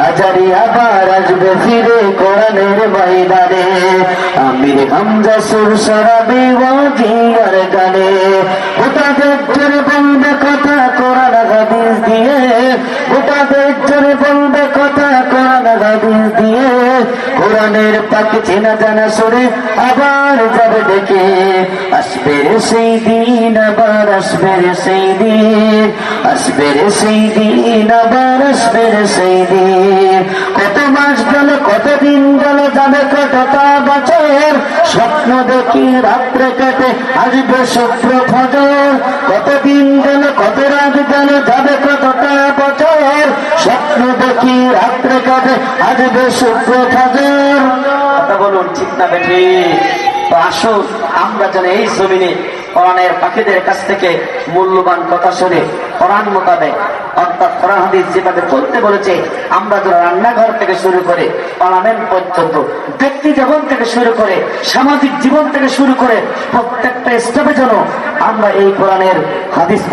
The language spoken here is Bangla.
হাজারি আবার আসবে ফিরে কোরআনের ময়দানে। আমির হামজা সুর সরাবে ওয়াজির গানে, গোটা দেশের বলবে কথা কোরআন হাদিস দিয়ে, গোটা দেশের বলবে কথা কোরআন হাদিস দিয়ে। কোরআনের পাকে চেনা জানা সুরে আবার যাবে ডেকে, আসবে রে সেই দিন, আবার আসবে রে সেই দিন, আসবে রে সেই দিন, আবার আসবে রে সেই দিন। কত মাস গেল, কত দিন গেল, যাবে কতটা বছর, স্বপ্ন দেখি রাত্রে কাটে আসবে শুভ্র ফজর। কত দিন গেল, কত রাত গেল, যাবে কতটা বছর, স্বপ্ন দেখি রাত্রে কাটে আসবে শুভ্র ফজর। কথা বলুন ঠিক না বেঠি? তো আসুন আমরা যেন এই জমিনে কোরআনের পাখিদের কাছ থেকে মূল্যবান কথা শুনে কোরআন মোতাবেক অর্থাৎ কোরআন হাদিস যেভাবে চলতে বলেছে, আমরা যেন রান্নাঘর থেকে শুরু করে পার্লামেন্ট পর্যন্ত, ব্যক্তি জীবন থেকে শুরু করে সামাজিক জীবন থেকে শুরু করে প্রত্যেকটা স্টেপে যেন আমরা এই কোরআনের হাদিস